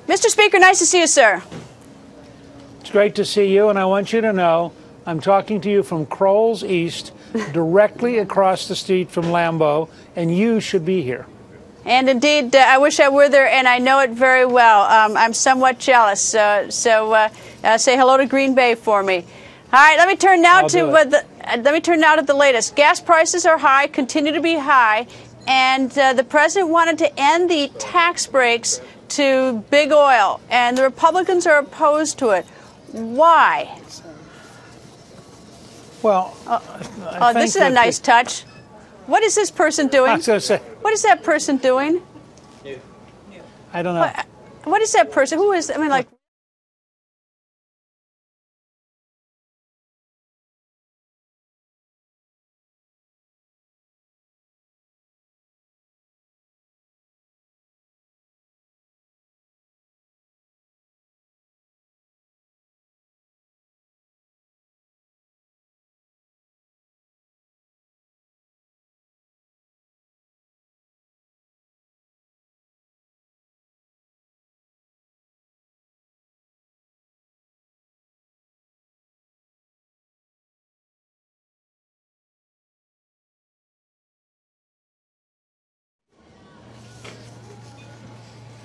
Mr. Speaker, nice to see you, sir. It's great to see you, and I want you to know I'm talking to you from Kroll's East, directly across the street from Lambeau, and you should be here. And indeed, I wish I were there, and I know it very well. I'm somewhat jealous, so say hello to Green Bay for me. All right, let me turn now to the latest. Gas prices are high, continue to be high, and the president wanted to end the tax breaks to big oil, and the Republicans are opposed to it. Why? Well, this is a nice touch. What is this person doing? I was going to say. What is that person doing? I don't know. What is that person? Who is? I mean, like.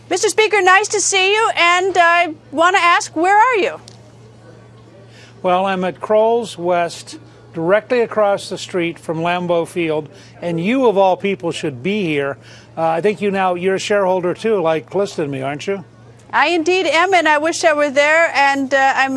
Mr. Speaker, nice to see you, and I want to ask, where are you? Well, I'm at Kroll's West, directly across the street from Lambeau Field, and you, of all people, should be here. I think you're a shareholder, too, like Calista and me, aren't you? I indeed am, and I wish I were there, and I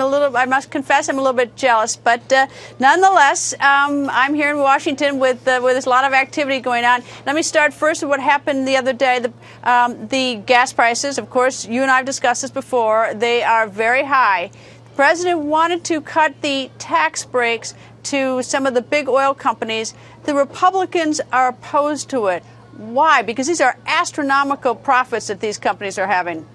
must confess, I'm a little bit jealous. But nonetheless, I'm here in Washington with there's a lot of activity going on. Let me start first with what happened the other day. The gas prices, of course, you and I have discussed this before, they are very high. The president wanted to cut the tax breaks to some of the big oil companies. The Republicans are opposed to it. Why? Because these are astronomical profits that these companies are having.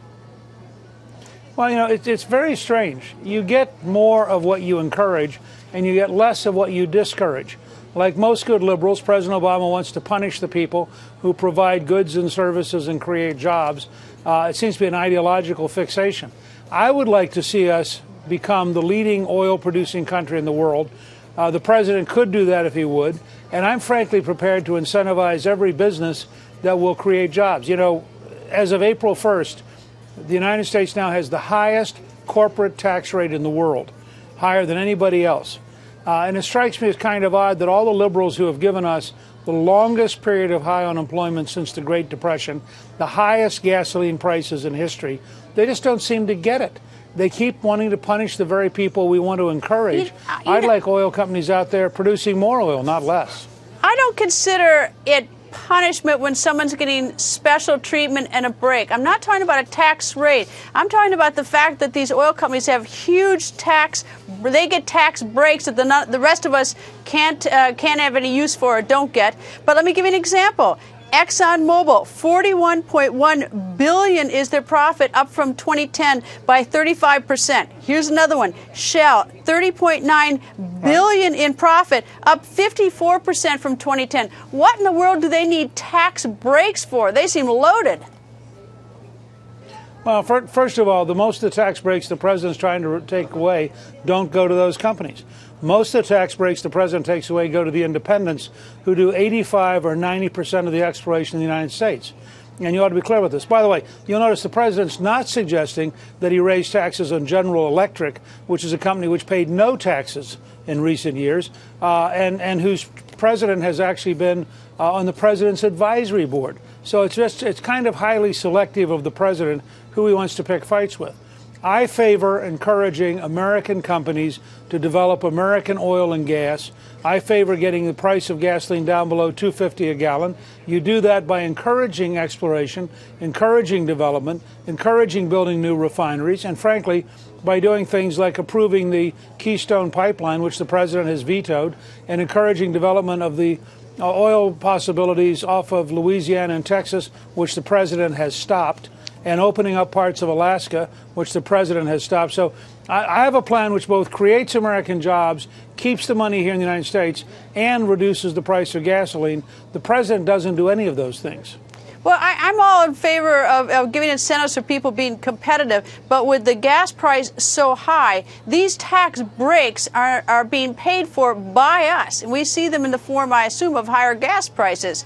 Well, you know, it's very strange. You get more of what you encourage, and you get less of what you discourage. Like most good liberals, President Obama wants to punish the people who provide goods and services and create jobs. It seems to be an ideological fixation. I would like to see us become the leading oil-producing country in the world. The president could do that if he would, and I'm frankly prepared to incentivize every business that will create jobs. You know, as of April 1st, the United States now has the highest corporate tax rate in the world, higher than anybody else. And it strikes me as kind of odd that all the liberals who have given us the longest period of high unemployment since the Great Depression, the highest gasoline prices in history, they just don't seem to get it. They keep wanting to punish the very people we want to encourage. I'd like oil companies out there producing more oil, not less. I don't consider it punishment when someone's getting special treatment and a break. I'm not talking about a tax rate. I'm talking about the fact that these oil companies have huge they get tax breaks that the rest of us can't have any use for or don't get. But let me give you an example. ExxonMobil, $41.1 billion is their profit, up from 2010 by 35%. Here's another one. Shell, $30.9 billion in profit, up 54% from 2010. What in the world do they need tax breaks for? They seem loaded. Well, first of all, most of the tax breaks the president's trying to take away don't go to those companies. Most of the tax breaks the president takes away go to the independents who do 85 or 90% of the exploration in the United States. And you ought to be clear with this. By the way, you'll notice the president's not suggesting that he raised taxes on General Electric, which is a company which paid no taxes in recent years, and whose president has actually been on the president's advisory board. So it's kind of highly selective of the president who he wants to pick fights with. I favor encouraging American companies to develop American oil and gas. I favor getting the price of gasoline down below $2.50 a gallon. You do that by encouraging exploration, encouraging development, encouraging building new refineries, and frankly, by doing things like approving the Keystone Pipeline, which the president has vetoed, and encouraging development of the oil possibilities off of Louisiana and Texas, which the president has stopped, and opening up parts of Alaska, which the president has stopped. So I have a plan which both creates American jobs, keeps the money here in the United States, and reduces the price of gasoline. The president doesn't do any of those things. Well, I'm all in favor of giving incentives for people being competitive, but with the gas price so high, these tax breaks are being paid for by us, and we see them in the form, I assume, of higher gas prices.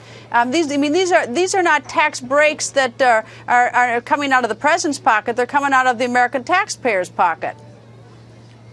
These are not tax breaks that are coming out of the president's pocket; they're coming out of the American taxpayer's pocket.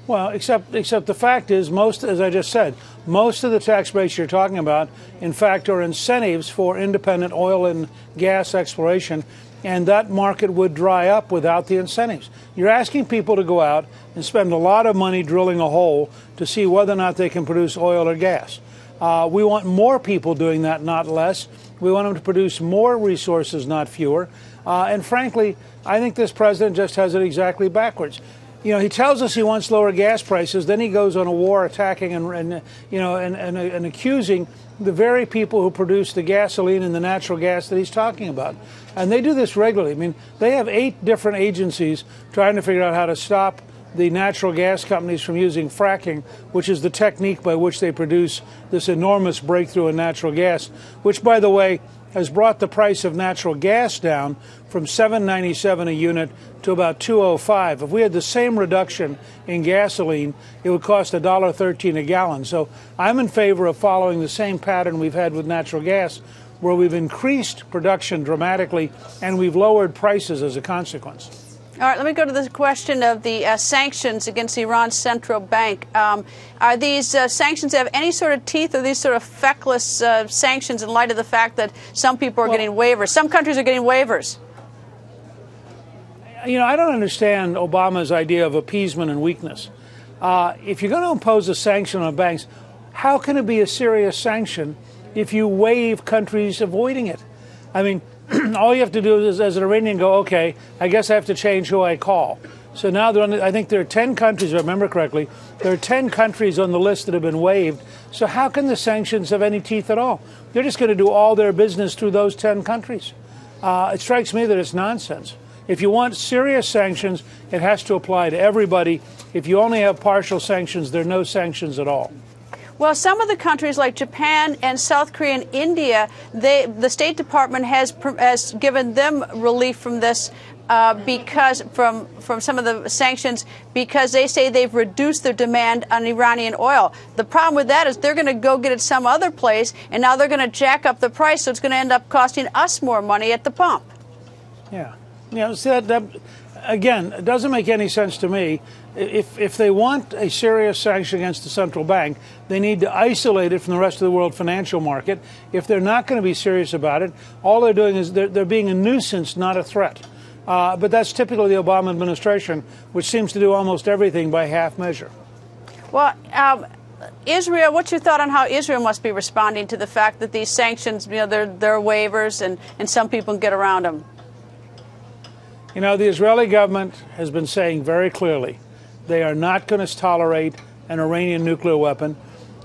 Well, except the fact is, as I just said, most of the tax breaks you're talking about, in fact, are incentives for independent oil and gas exploration, and that market would dry up without the incentives. You're asking people to go out and spend a lot of money drilling a hole to see whether or not they can produce oil or gas. We want more people doing that, not less. We want them to produce more resources, not fewer. And frankly, I think this president just has it exactly backwards. You know, he tells us he wants lower gas prices, then he goes on a war attacking and accusing the very people who produce the gasoline and the natural gas that he's talking about. And they do this regularly. I mean, they have 8 different agencies trying to figure out how to stop the natural gas companies from using fracking, which is the technique by which they produce this enormous breakthrough in natural gas, which, by the way, has brought the price of natural gas down from $7.97 a unit to about $2.05. If we had the same reduction in gasoline, it would cost $1.13 a gallon. So I'm in favor of following the same pattern we've had with natural gas, where we've increased production dramatically and we've lowered prices as a consequence. All right, let me go to the question of the sanctions against Iran's central bank. Are these sanctions have any sort of teeth, or these sort of feckless sanctions in light of the fact that some people are getting waivers? Some countries are getting waivers. You know, I don't understand Obama's idea of appeasement and weakness. If you're going to impose a sanction on banks, how can it be a serious sanction if you waive countries avoiding it? I mean, all you have to do is, as an Iranian, go, okay, I guess I have to change who I call. So now I think there are 10 countries, if I remember correctly, there are 10 countries on the list that have been waived. So how can the sanctions have any teeth at all? They're just going to do all their business through those 10 countries. It strikes me that it's nonsense. If you want serious sanctions, it has to apply to everybody. If you only have partial sanctions, there are no sanctions at all. Well, some of the countries like Japan and South Korea and India, the State Department has given them relief from this because from some of the sanctions, because they say they've reduced their demand on Iranian oil. The problem with that is they're going to go get it some other place, and now they're going to jack up the price, so it's going to end up costing us more money at the pump. Yeah. You know, so that again, it doesn't make any sense to me. If they want a serious sanction against the central bank, they need to isolate it from the rest of the world financial market. If they're not going to be serious about it, all they're doing is they're being a nuisance, not a threat. But that's typical of the Obama administration, which seems to do almost everything by half measure. Well, Israel, what's your thought on how Israel must be responding to the fact that these sanctions, you know, they're waivers and some people can get around them? You know, the Israeli government has been saying very clearly they are not going to tolerate an Iranian nuclear weapon.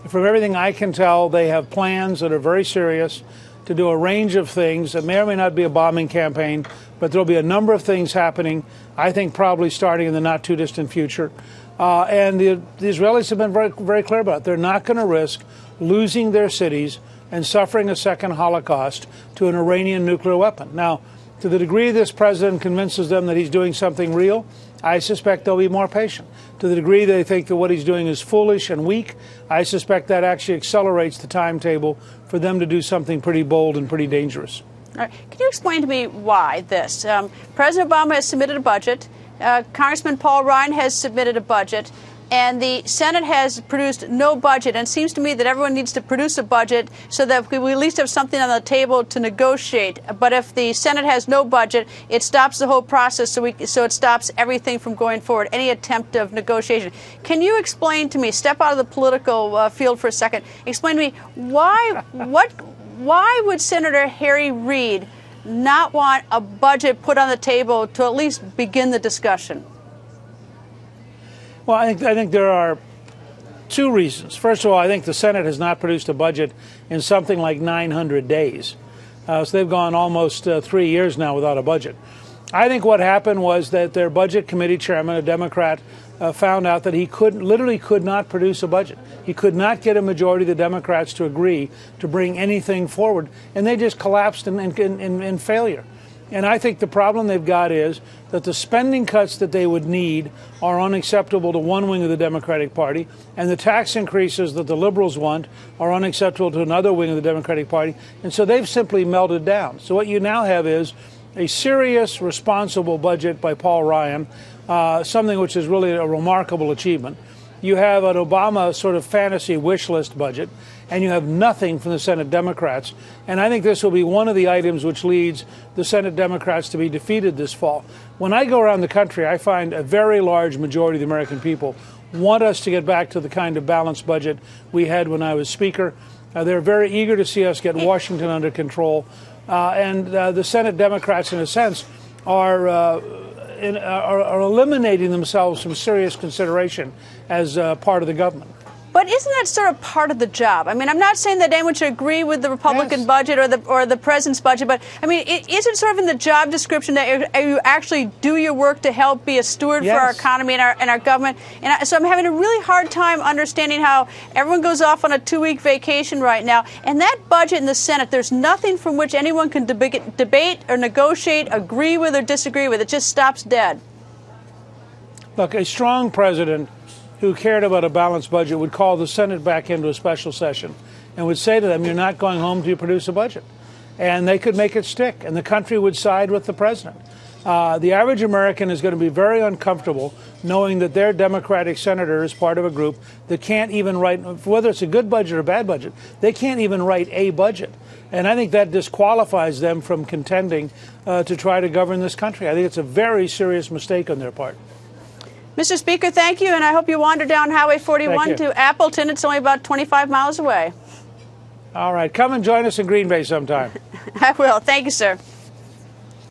From everything I can tell, they have plans that are very serious to do a range of things. It may or may not be a bombing campaign, but there'll be a number of things happening, I think probably starting in the not-too-distant future. And the Israelis have been very, very clear about it. They're not going to risk losing their cities and suffering a second Holocaust to an Iranian nuclear weapon. Now, to the degree this president convinces them that he's doing something real, I suspect they'll be more patient. To the degree they think that what he's doing is foolish and weak, I suspect that actually accelerates the timetable for them to do something pretty bold and pretty dangerous. All right. Can you explain to me why this? President Obama has submitted a budget. Congressman Paul Ryan has submitted a budget. And the Senate has produced no budget. And it seems to me that everyone needs to produce a budget so that we at least have something on the table to negotiate. But if the Senate has no budget, it stops the whole process, so it stops everything from going forward, any attempt of negotiation. Can you explain to me, step out of the political field for a second, explain to me why would Senator Harry Reid not want a budget put on the table to at least begin the discussion? Well, I think there are two reasons. First of all, I think the Senate has not produced a budget in something like 900 days. So they've gone almost 3 years now without a budget. I think what happened was that their budget committee chairman, a Democrat, found out that he literally could not produce a budget. He could not get a majority of the Democrats to agree to bring anything forward, and they just collapsed in failure. And I think the problem they've got is that the spending cuts that they would need are unacceptable to one wing of the Democratic Party, and the tax increases that the liberals want are unacceptable to another wing of the Democratic Party, and so they've simply melted down. So what you now have is a serious, responsible budget by Paul Ryan, something which is really a remarkable achievement. You have an Obama sort of fantasy wish list budget, and you have nothing from the Senate Democrats. And I think this will be one of the items which leads the Senate Democrats to be defeated this fall. When I go around the country, I find a very large majority of the American people want us to get back to the kind of balanced budget we had when I was Speaker. They're very eager to see us get Washington under control. And the Senate Democrats, in a sense, are eliminating themselves from serious consideration as part of the government. But isn't that sort of part of the job? I mean, I'm not saying that anyone should agree with the Republican budget or the president's budget, but I mean, isn't sort of in the job description that you actually do your work to help be a steward for our economy and our government? And so I'm having a really hard time understanding how everyone goes off on a 2-week vacation right now, and that budget in the Senate, there's nothing from which anyone can debate or negotiate, agree with or disagree with. It just stops dead. Look, a strong president who cared about a balanced budget would call the Senate back into a special session and would say to them, you're not going home till you produce a budget. And they could make it stick, and the country would side with the president. The average American is going to be very uncomfortable knowing that their Democratic senator is part of a group that can't even write, whether it's a good budget or a bad budget, they can't even write a budget. And I think that disqualifies them from contending to try to govern this country. I think it's a very serious mistake on their part. Mr. Speaker, thank you, and I hope you wander down Highway 41 to Appleton. It's only about 25 miles away. All right. Come and join us in Green Bay sometime. I will. Thank you, sir.